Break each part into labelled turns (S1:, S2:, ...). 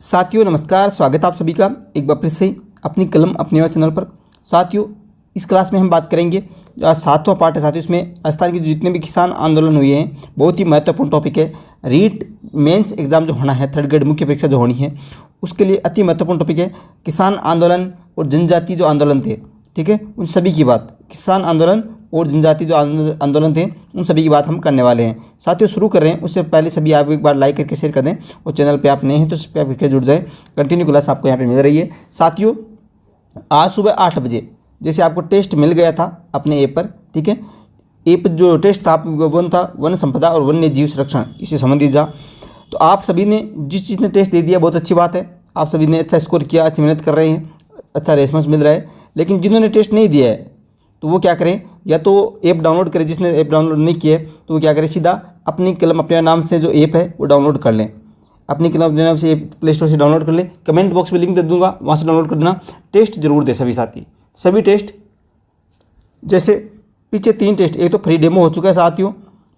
S1: साथियों नमस्कार, स्वागत है आप सभी का एक बार फिर से अपनी कलम अपने आवाज़ चैनल पर। साथियों इस क्लास में हम बात करेंगे जो आज 7वां पार्ट है साथियों, इसमें राजस्थान के जितने भी किसान आंदोलन हुए हैं बहुत ही महत्वपूर्ण टॉपिक है। रीट मेंस एग्जाम जो होना है, थर्ड ग्रेड मुख्य परीक्षा जो होनी है उसके लिए अति महत्वपूर्ण टॉपिक है किसान आंदोलन और जनजाति जो आंदोलन थे। ठीक है, उन सभी की बात, किसान आंदोलन और जनजाति जो आंदोलन थे उन सभी की बात हम करने वाले हैं। साथियों शुरू कर रहे हैं उससे पहले सभी आप एक बार लाइक करके शेयर कर दें और चैनल पे आप नए हैं तो सब्सक्राइब करके जुड़ जाएं। कंटिन्यू क्लास आपको यहाँ पे मिल रही है। साथियों आज सुबह 8 बजे जैसे आपको टेस्ट मिल गया था अपने ऐप पर, ठीक है, ऐप जो टेस्ट था वन था वन संपदा और वन्य जीव संरक्षण, इससे संबंधित था। तो आप सभी ने जिस चीज़ ने टेस्ट दे दिया बहुत अच्छी बात है, आप सभी ने अच्छा स्कोर किया, अच्छी मेहनत कर रहे हैं, अच्छा रेस्पॉन्स मिल रहा है। लेकिन जिन्होंने टेस्ट नहीं दिया है तो वो क्या करें, या तो ऐप डाउनलोड करें, जिसने ऐप डाउनलोड नहीं किया है तो वो क्या करें, सीधा अपनी कलम अपने नाम से जो ऐप है वो डाउनलोड कर लें। अपनी कलम अपने नाम से प्ले स्टोर से डाउनलोड कर लें, कमेंट बॉक्स में लिंक दे दूंगा, वहाँ से डाउनलोड कर देना। टेस्ट जरूर दे सभी साथी, सभी टेस्ट। जैसे पीछे 3 टेस्ट, एक तो फ्री डेमो हो चुका है साथियों,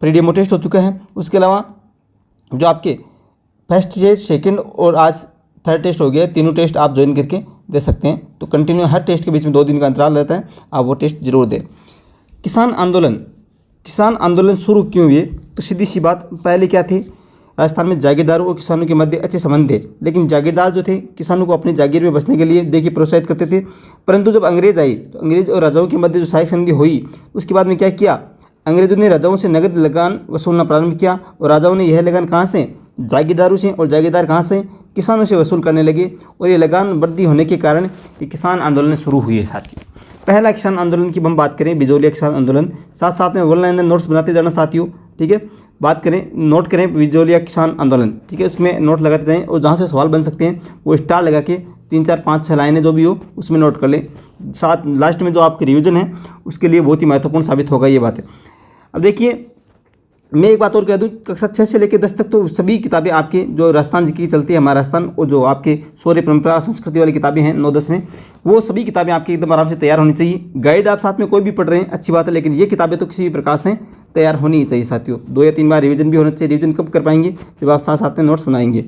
S1: फ्री डेमो टेस्ट हो चुका है। उसके अलावा जो आपके फर्स्ट टेस्ट, सेकेंड और आज थर्ड टेस्ट हो गया, तीनों टेस्ट आप ज्वाइन करके दे सकते हैं। तो कंटिन्यू हर टेस्ट के बीच में 2 दिन का अंतराल रहता है, आप वो टेस्ट जरूर दें। किसान आंदोलन शुरू क्यों हुए, तो सीधी सी बात, पहले क्या थे, राजस्थान में जागीरदारों और किसानों के मध्य अच्छे संबंध थे, लेकिन जागीरदार जो थे किसानों को अपनी जागीर में बसने के लिए देखिए प्रोत्साहित करते थे। परंतु जब अंग्रेज आई तो अंग्रेज और राजाओं के मध्य जो सहायक संधि हुई उसके बाद में क्या किया, अंग्रेजों ने राजाओं से नगद लगान वसूलना प्रारंभ किया और राजाओं ने यह लगान कहाँ से, जागीरदारों से, और जागीरदार कहाँ से, किसानों से वसूल करने लगे। और ये लगान वृद्धि होने के कारण ये किसान आंदोलन शुरू हुई है साथियों। पहला किसान आंदोलन की हम बात करें, बिजोलिया किसान आंदोलन, साथ साथ में वन लाइनर नोट्स बनाते जाना साथियों। ठीक है, बात करें, नोट करें बिजोलिया किसान आंदोलन, ठीक है, उसमें नोट लगाते जाएं और जहाँ से सवाल बन सकते हैं वो स्टार लगा के 3 4 5 6 लाइनें जो भी हो उसमें नोट कर लें। साथ लास्ट में जो आपकी रिवीजन है उसके लिए बहुत ही महत्वपूर्ण साबित होगा ये बात है। अब देखिए मैं एक बात और कह दूं, कक्षा 6 से लेकर 10 तक तो सभी किताबें आपकी जो राजस्थान जी की चलती है, हमारा राजस्थान, और जो आपके शौर्य परंपरा संस्कृति वाली किताबें हैं 9 10 में, वो सभी किताबें आपकी एकदम आराम से तैयार होनी चाहिए। गाइड आप साथ में कोई भी पढ़ रहे हैं अच्छी बात है, लेकिन ये किताबें तो किसी भी प्रकार से तैयार होनी ही चाहिए साथियों। 2 या 3 बार रिविजन भी होना चाहिए। रिविजन कब कर पाएंगे, जब आप साथ साथ में नोट्स बनाएंगे।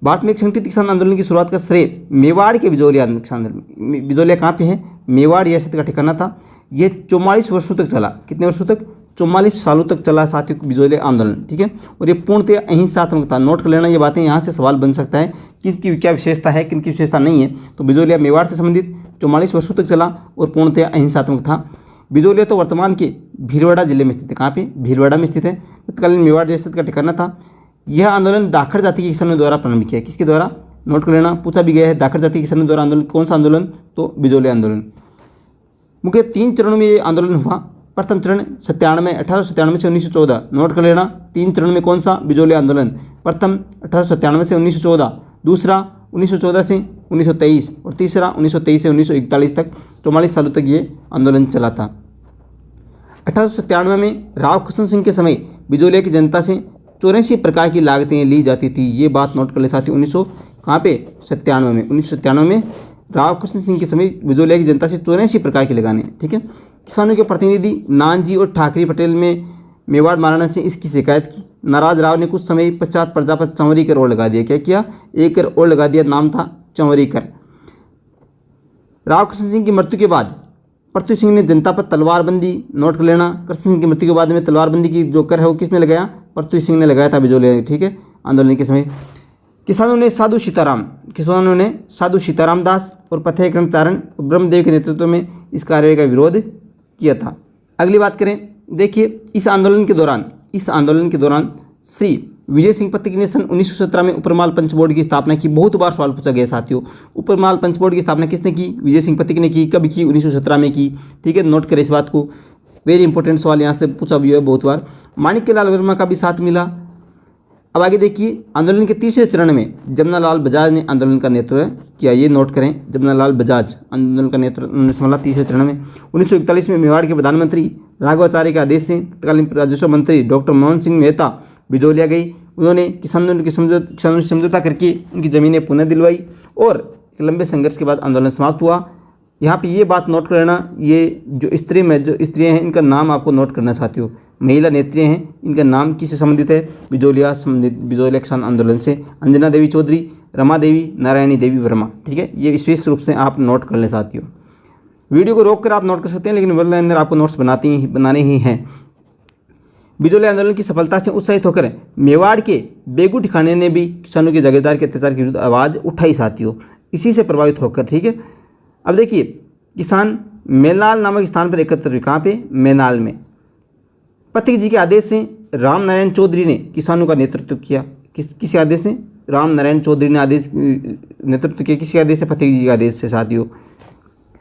S1: भारत में एक संगठित किसान आंदोलन की शुरुआत का श्रेय मेवाड़ के बिजोलिया किसान आंदोलन। बिजोलिया कहाँ पे है, मेवाड़ रियासत का ठिकाना था। ये 44 वर्षों तक चला, कितने वर्षों तक, 44 सालों तक चला साथियों बिजोलिया आंदोलन। ठीक है, और ये पूर्णतः अहिंसात्मक था। नोट कर लेना ये बातें, यहाँ से सवाल बन सकता है किसकी क्या विशेषता है, किन की विशेषता नहीं है। तो बिजोलिया मेवाड़ से संबंधित 44 वर्षों तक चला और पूर्णतः अहिंसात्मक था। बिजोलिया तो वर्तमान के भीलवाड़ा जिले में स्थित है। कहाँ पे, भीलवाड़ा में स्थित है। तत्कालीन मेवाड़ रियासत का ठिकाना था। यह आंदोलन दाखड़ जाति के किसानों द्वारा प्रारंभ किया। किसके द्वारा, नोट कर लेना, पूछा भी गया है, दाखड़ जाति के किसानों द्वारा आंदोलन। कौन सा आंदोलन, तो बिजोलिया आंदोलन। मुख्य 3 चरणों में ये आंदोलन हुआ। प्रथम चरण 1897 से 1914, नोट कर लेना। 3 चरण में कौन सा, बिजोलिया आंदोलन। प्रथम 1897 से 1914, दूसरा 1914 से 1923 और तीसरा 1923 से 1941 तक 44 सालों तक ये आंदोलन चला था। 1897 में राव कृष्ण सिंह के समय बिजोलिया की जनता से 84 प्रकार की लागतें ली जाती थी। ये बात नोट कर ले साथियों। 1997 में राव कृष्ण सिंह के समय बिजोलिया की जनता से 84 प्रकार की लगाने। ठीक है, किसानों के प्रतिनिधि नानजी और ठाकरे पटेल में मेवाड़ महाराणा से इसकी शिकायत की। नाराज राव ने कुछ समय पश्चात प्रजा पर चंवरी कर और लगा दिया। क्या किया, 1 कर और लगा दिया, नाम था चंवरी कर। राव कृष्ण सिंह की मृत्यु के बाद पृथ्वी सिंह ने जनता पर तलवारबंदी, नोट कर लेना। कृष्ण सिंह की मृत्यु के बाद में तलवारबंदी की जो कर है वो किसने लगाया, पृथ्वी सिंह ने लगाया था बिजोलिया। ठीक है, आंदोलन के समय किसानों ने साधु सीताराम दास और पथेय कर्मचारण ब्रह्मदेव के नेतृत्व में इस कार्रवाई का विरोध किया था। अगली बात करें, देखिए इस आंदोलन के दौरान श्री विजय सिंह पत्तनी ने सन 1917 में उपरमाल पंच बोर्ड की स्थापना की। बहुत बार सवाल पूछा गया साथियों, उपरमाल पंच बोर्ड की स्थापना किसने की, विजय सिंह पत्तनी ने की। कब की, 1917 में की। ठीक है, नोट करें इस बात को, वेरी इंपॉर्टेंट सवाल यहाँ से पूछा भी है बहुत बार। माणिक्यलाल वर्मा का भी साथ मिला। अब आगे देखिए, आंदोलन के तीसरे चरण में जमनालाल बजाज ने आंदोलन का नेतृत्व किया। ये नोट करें, जमनालाल बजाज आंदोलन का नेतृत्व संभाला तीसरे चरण में। 1941 में मेवाड़ के प्रधानमंत्री राघवाचार्य के आदेश से तत्कालीन राजस्व मंत्री डॉक्टर मोहन सिंह मेहता बिजोलिया गई। उन्होंने किसानों से समझौता करके उनकी ज़मीनें पुनः दिलवाई और एक लंबे संघर्ष के बाद आंदोलन समाप्त हुआ। यहाँ पे ये बात नोट कर लेना, ये जो स्त्रियाँ हैं इनका नाम आपको नोट करना साथियों। महिला नेत्रियाँ हैं, इनका नाम किससे संबंधित है, बिजोलिया किसान आंदोलन से। अंजना देवी चौधरी, रमा देवी, नारायणी देवी वर्मा। ठीक है, ये विशेष रूप से आप नोट कर लें साथियों। वीडियो को रोक कर आप नोट कर सकते हैं, लेकिन वर्ल्ड अंदर आपको नोट्स बनाने ही हैं। बिजोले आंदोलन की सफलता से उत्साहित होकर मेवाड़ के बेगू ठिकाने ने भी किसानों के जागीरदार के अत्याचार के विरुद्ध आवाज़ उठाई साथियों, इसी से प्रभावित होकर। ठीक है, अब देखिए किसान मेनाल नामक स्थान पर एकत्र हुए। कहाँ पे? मेनाल में। पथिक जी के आदेश से राम नारायण चौधरी ने किसानों का नेतृत्व किया। किसके आदेश से? राम नारायण चौधरी ने नेतृत्व किया। किसके आदेश से? पथिक जी के आदेश से साथियों।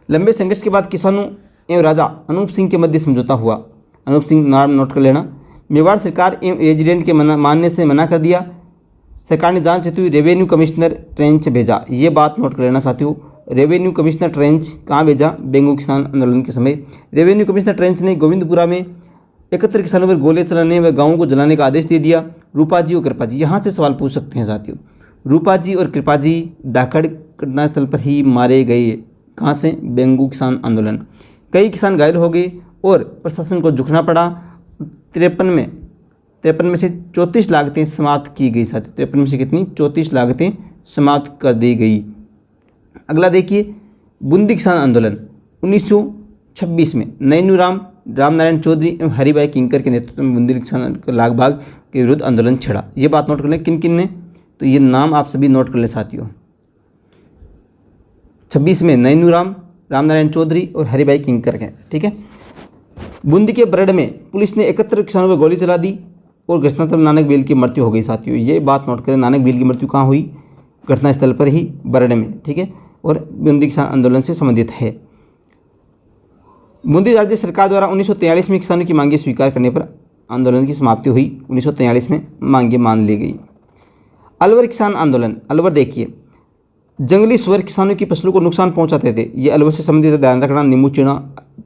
S1: लंबे संघर्ष के बाद किसानों एवं राजा अनूप सिंह के मध्य समझौता हुआ। अनूप सिंह नाम नोट कर लेना। मेवाड़ सरकार एवं रेजिडेंट के मानने से मना कर दिया। सरकार ने जांच हेतु रेवेन्यू कमिश्नर ट्रेंच भेजा। ये बात नोट कर लेना साथियों। रेवेन्यू कमिश्नर ट्रेंच कहाँ भेजा? बेंगू किसान आंदोलन के समय रेवेन्यू कमिश्नर ट्रेंच ने गोविंदपुरा में एकत्र किसानों पर गोले चलाने व गाँवों को जलाने का आदेश दे दिया। रूपा जी और कृपा जी, यहाँ से सवाल पूछ सकते हैं साथियों। रूपा जी और कृपा जी दाखड़ घटनास्थल पर ही मारे गए। कहाँ से? बेंगू किसान आंदोलन। कई किसान घायल हो गए और प्रशासन को झुकना पड़ा। 53 में से 34 लागतें समाप्त की गई साथियों। 53 में से कितनी? 34 लागतें समाप्त कर दी गई। अगला देखिए बूंदी किसान आंदोलन 1926 में नैनू राम नारायण चौधरी एवं हरिभाई किंकर के नेतृत्व में बूंदी किसान लाग भाग के विरुद्ध आंदोलन छिड़ा। ये बात नोट कर लें। किन किन ने? तो ये नाम आप सभी नोट कर लें साथियों। 26 में नैनू राम नारायण चौधरी और हरिभाई किंकर के। ठीक है, बूंदी के बरड़ में पुलिस ने एकत्र किसानों पर गोली चला दी और घटनास्थल नानक बेल की मृत्यु हो गई साथियों। ये बात नोट करें। नानक बेल की मृत्यु कहाँ हुई? घटनास्थल पर ही, बरड़ में। ठीक है, और बूंदी किसान आंदोलन से संबंधित है। बूंदी राज्य सरकार द्वारा 1943 में किसानों की मांगे स्वीकार करने पर आंदोलन की समाप्ति हुई। 1943 में मांगे मान ली गई। अलवर किसान आंदोलन। अलवर देखिए जंगली सुअर किसानों की फसलों को नुकसान पहुंचाते थे। ये अलवर से संबंधित ध्यान रखना। नींबू चीना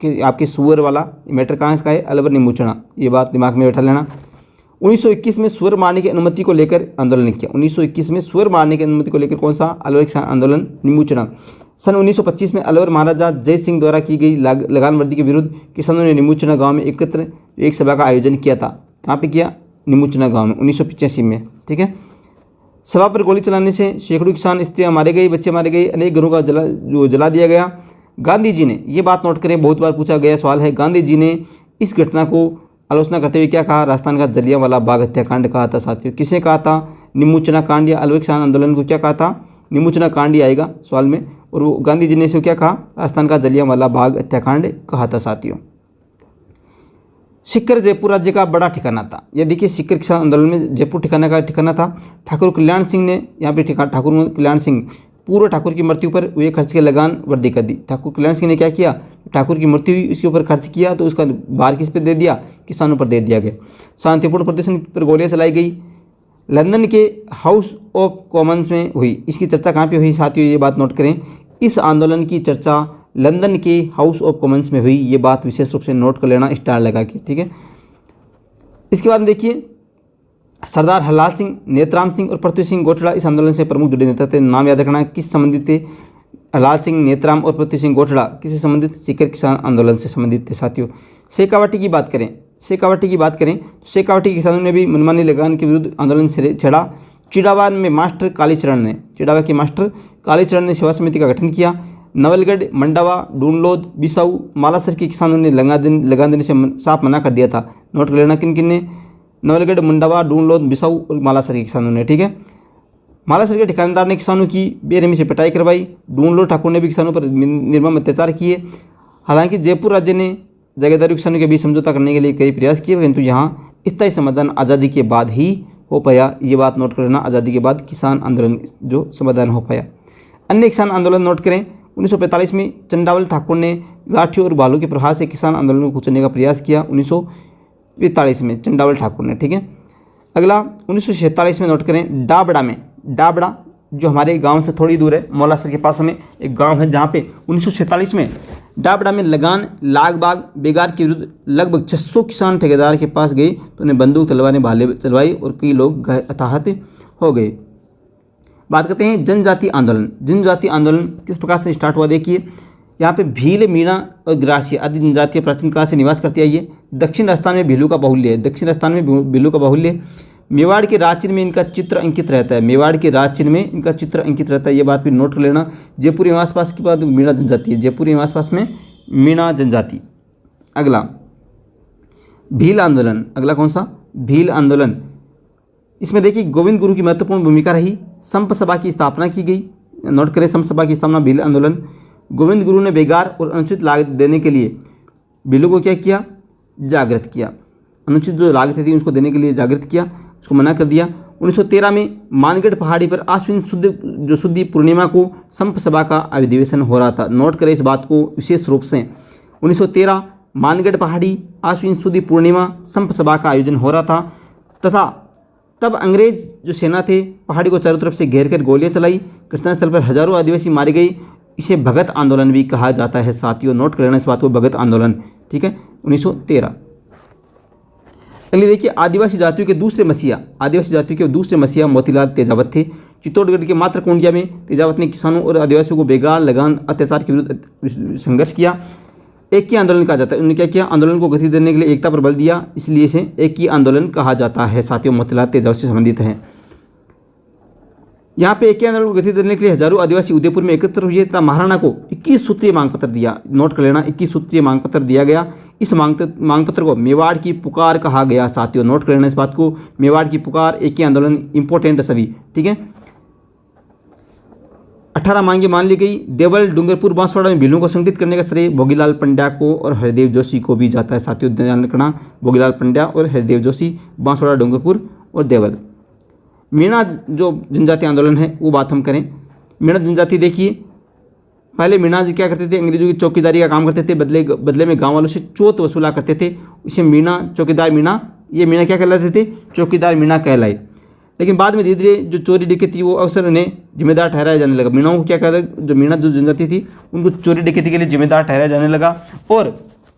S1: के आपके सुअर वाला मैटर कहाँ इसका है? अलवर नींबू चीना। ये बात दिमाग में बैठा लेना। 1921 में सुअर मारने की अनुमति को लेकर आंदोलन किया। 1921 में सुअर मारने की अनुमति को लेकर कौन सा? अलवर किसान आंदोलन, नींबू चीना। सन 1925 में अलवर महाराजा जय सिंह द्वारा की गई लगान वर्दी के विरुद्ध किसानों ने नींबू चीना गाँव में एकत्र एक सभा का आयोजन किया था। कहाँ पे किया? नींबू चीना गाँव में 1985 में। ठीक है, सभा पर गोली चलाने से सैकड़ों किसान, स्त्रियां मारे गए, बच्चे मारे गए, अनेक घरों का जला दिया गया। गांधी जी ने, ये बात नोट करें, बहुत बार पूछा गया सवाल है, गांधी जी ने इस घटना को आलोचना करते हुए क्या कहा? राजस्थान का जलियांवाला बाग हत्याकांड कहा था साथियों। किसे कहा था? नींबू चीना कांड या अलवर किसान आंदोलन को क्या कहा था? नींबू चीना कांड ही आएगा सवाल में। और वो गांधी जी ने इसे क्या कहा? राजस्थान का जलियांवाला बाग हत्याकांड कहा था साथियों। सीकर जयपुर राज्य का बड़ा ठिकाना था। ये देखिए सीकर किसान आंदोलन में जयपुर ठिकाना का ठिकाना था। ठाकुर कल्याण सिंह ने यहाँ पे ठाकुर कल्याण सिंह पूर्व ठाकुर की मृत्यु पर हुए खर्च की लगान वर्दी कर दी। ठाकुर कल्याण सिंह ने क्या किया? ठाकुर की मृत्यु हुई, उसके ऊपर खर्च किया तो उसका भार किस पे दे दिया? किसानों पर दे दिया गया। शांतिपूर्ण प्रदर्शन पर गोलियां चलाई गई। लंदन के हाउस ऑफ कॉमन्स में हुई। इसकी चर्चा कहाँ पे हुई साथियों? ये बात नोट करें। इस आंदोलन की चर्चा लंदन के हाउस ऑफ कॉमन्स में हुई। ये बात विशेष रूप से नोट कर लेना स्टार लगा के। ठीक है, इसके बाद देखिए सरदार हरलाल सिंह, नेतराम सिंह और पृथ्वी सिंह गोठड़ा इस आंदोलन से प्रमुख जुड़े नेता थे। नाम याद रखना। किस संबंधित थे? हरलाल सिंह, नेतराम और पृथ्वी सिंह गोठड़ा किससे संबंधित? सीकर किसान आंदोलन से संबंधित थे साथियों। शेखावाटी की बात करें, शेखावाटी के किसानों ने भी मनमानी लगान के विरुद्ध आंदोलन छेड़ा। चिड़ावा में मास्टर कालीचरण ने, चिड़ावा के मास्टर कालीचरण ने सेवा समिति का गठन किया। नवलगढ़, मंडावा, डूनलोद, बिसाऊ, मालासर के किसानों ने लगान देने से साफ मना कर दिया था। नोट कर लेना किन किन ने? नवलगढ़, मंडावा, डूनलोद, बिसाऊ और मालासर के किसानों ने। ठीक है, मालासर के ठिकानेदार ने किसानों की बेरहमी से पिटाई करवाई। डूनलोद ठाकुर ने भी किसानों पर निर्मम अत्याचार किए। हालांकि जयपुर राज्य ने जागीरदारी किसानों के बीच समझौता करने के लिए कई प्रयास किए, किंतु यहाँ स्थायी समाधान आज़ादी के बाद ही हो पाया। ये बात नोट कर लेना। आज़ादी के बाद किसान आंदोलन जो समाधान हो पाया। अन्य किसान आंदोलन नोट करें। 1945 में चंडावल ठाकुर ने लाठी और भालू के प्रहार से किसान आंदोलन को कुचलने का प्रयास किया। 1945 में चंडावल ठाकुर ने। ठीक है, अगला 1947 में नोट करें। डाबड़ा जो हमारे गांव से थोड़ी दूर है, मौलासर के पास में एक गांव है, जहां पे 1946 में डाबड़ा में लगान लागबाग बेगार के विरुद्ध लगभग 600 किसान ठेकेदार के पास गए तो उन्हें बंदूक तलवारें भाले चलवाई और कई लोग हताहत हो गए। बात करते हैं जनजाति आंदोलन। जनजाति आंदोलन किस प्रकार से स्टार्ट हुआ? देखिए यहाँ पे भील, मीणा और ग्रासिया आदि जनजातियाँ प्राचीन काल से निवास करती आई है। दक्षिण राजस्थान में भीलू का बाहुल्य है। मेवाड़ के राज चिन्ह में इनका चित्र अंकित रहता है। मेवाड़ के राज चिन्ह में इनका चित्र अंकित रहता है, ये बात भी नोट कर लेना। जयपुर एवं आसपास की बात मीणा जनजाति है, जयपुर एवं आसपास में मीणा जनजाति। अगला भील आंदोलन, अगला कौन सा? भील आंदोलन। इसमें देखिए गोविंद गुरु की महत्वपूर्ण भूमिका रही। संप सभा की स्थापना की गई, नोट करें संप सभा की स्थापना भील आंदोलन। गोविंद गुरु ने बेगार और अनुचित लागत देने के लिए भीलों को क्या किया? जागृत किया। अनुचित जो लागतें थी उसको देने के लिए जागृत किया, उसको मना कर दिया। 1913 में मानगढ़ पहाड़ी पर आश्विन शुद्ध पूर्णिमा को संप सभा का अधिवेशन हो रहा था। नोट करें इस बात को विशेष रूप से। 1913 मानगढ़ पहाड़ी आश्विन शुद्ध पूर्णिमा संप सभा का आयोजन हो रहा था तथा तब अंग्रेज जो सेना थे पहाड़ी को चारों तरफ से घेर कर गोलियां चलाई। घटनास्थल पर हजारों आदिवासी मारे गए। इसे भगत आंदोलन भी कहा जाता है साथियों, नोट कर लेना इस बात को, भगत आंदोलन। ठीक है, 1913। अगले देखिए आदिवासी जातियों के दूसरे मसीहा, आदिवासी जातियों के दूसरे मसीहा मोतीलाल तेजावत थे। चित्तौड़गढ़ के मात्र कोंडिया में तेजावत ने किसानों और आदिवासियों को बेगार लगान अत्याचार के विरुद्ध संघर्ष किया। एक ही आंदोलन कहा जाता है। उन्होंने क्या किया? आंदोलन को गति देने के लिए एकता पर बल दिया, इसलिए इसे एक ही आंदोलन कहा जाता है साथियों। मोतीलाल तेजावत से संबंधित है। यहाँ पे एक ही आंदोलन को गति देने के लिए हजारों आदिवासी उदयपुर में एकत्र हुए तथा महाराणा को 21 सूत्रीय मांग पत्र दिया। नोट कर लेना, 21 सूत्रीय मांग पत्र दिया गया। इस मांग पत्र को मेवाड़ की पुकार कहा गया साथियों, नोट कर लेना इस बात को। मेवाड़ की पुकार, एक ही आंदोलन, इंपॉर्टेंट है सभी। ठीक है, 18 मांगे मान ली गई। देवल डूंगरपुर बांसवाड़ा में भीलों को संगठित करने का श्रेय भोगीलाल पंड्या को और हरिदेव जोशी को भी जाता है साथियों, ध्यान रखना। भोगीलाल पंड्या और हरिदेव जोशी, बांसवाड़ा, डूंगरपुर और देवल। मीणा जो जनजाति आंदोलन है वो बात हम करें। मीणा जनजाति देखिए, पहले मीणा जी क्या करते थे? अंग्रेजों की चौकीदारी का काम करते थे, बदले में गांव वालों से चोत वसूला करते थे। इसे मीणा, चौकीदार मीणा, ये मीणा क्या कहलाते थे? चौकीदार मीणा कहलाए। लेकिन बाद में धीरे धीरे जो चोरी डकैती वो अक्सर उन्हें जिम्मेदार ठहराया जाने लगा। मीणाओं को क्या कहला, जो मीणा जो जनजाति थी उनको चोरी डकैती के लिए जिम्मेदार ठहराया जाने लगा और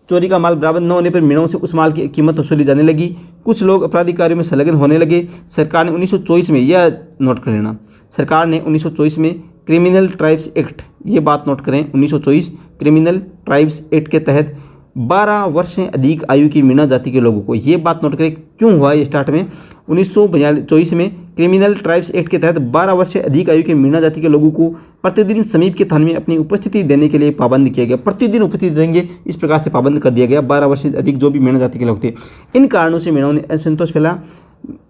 S1: चोरी का माल बराबर न होने पर मीणाओं से उस माल की कीमत वसूली जाने लगी। कुछ लोग अपराधिक कार्यों में संलग्न होने लगे। सरकार ने 1924 में, यह नोट कर लेना, सरकार ने 1924 में क्रिमिनल ट्राइब्स एक्ट, ये बात नोट करें, 1924 क्रिमिनल ट्राइब्स एक्ट के तहत 12 वर्ष से अधिक आयु की मीणा जाति के लोगों को, ये बात नोट करें क्यों हुआ ये स्टार्ट में। 1924 में क्रिमिनल ट्राइब्स एक्ट के तहत 12 वर्ष से अधिक आयु के मीणा जाति के लोगों को प्रतिदिन समीप के थाने में अपनी उपस्थिति देने के लिए पाबंद किया गया। प्रतिदिन उपस्थिति देंगे इस प्रकार से पाबंद कर दिया गया 12 वर्ष से अधिक जो भी मीणा जाति के लोग थे। इन कारणों से मीणाओं ने असंतोष फैला।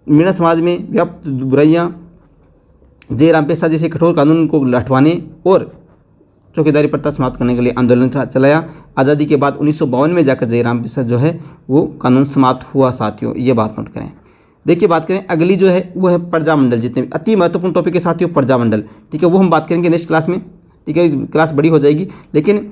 S1: मीणा समाज में व्याप्त बुराइयाँ, जयराम पेशा जैसे कठोर कानून को हटवाने और चौकीदारी प्रथा समाप्त करने के लिए आंदोलन चलाया। आज़ादी के बाद 1952 में जाकर जयराम पेशा जो है वो कानून समाप्त हुआ साथियों, ये बात नोट करें। देखिए बात करें अगली जो है वो है प्रजामंडल, जितने भी अति महत्वपूर्ण टॉपिक है साथियों प्रजामंडल। ठीक है, वो हम बात करेंगे नेक्स्ट क्लास में। ठीक है, क्लास बड़ी हो जाएगी, लेकिन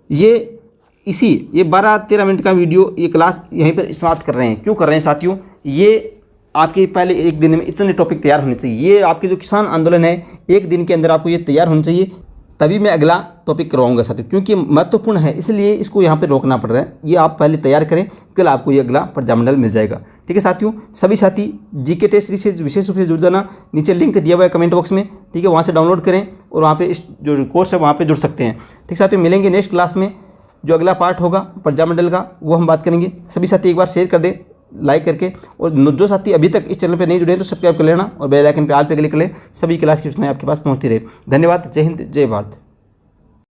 S1: ये 12-13 मिनट का वीडियो, ये क्लास यहीं पर समाप्त कर रहे हैं। क्यों कर रहे हैं साथियों? ये आपके पहले एक दिन में इतने टॉपिक तैयार होने चाहिए। ये आपके जो किसान आंदोलन है एक दिन के अंदर आपको ये तैयार होना चाहिए, तभी मैं अगला टॉपिक करवाऊंगा साथियों, क्योंकि महत्वपूर्ण है इसलिए इसको यहाँ पे रोकना पड़ रहा है। ये आप पहले तैयार करें, कल आपको ये अगला प्रजामंडल मिल जाएगा। ठीक है साथियों, सभी साथी जीके टेस्ट सीरीज से विशेष रूप से जुड़ जाना। नीचे लिंक दिया हुआ है कमेंट बॉक्स में, ठीक है, वहाँ से डाउनलोड करें और वहाँ पे इस जो कोर्स है वहाँ पे जुड़ सकते हैं। ठीक साथियों, मिलेंगे नेक्स्ट क्लास में। जो अगला पार्ट होगा प्रजामंडल का वो हम बात करेंगे। सभी साथी एक बार शेयर कर दें लाइक करके, और जो साथी अभी तक इस चैनल पे नहीं जुड़े हैं तो सब्सक्राइब कर लेना और बेल आइकन पे ऑल पे क्लिक कर लें। सभी क्लास की सूचनाएं आपके पास पहुंचती रहे। धन्यवाद। जय हिंद, जय भारत।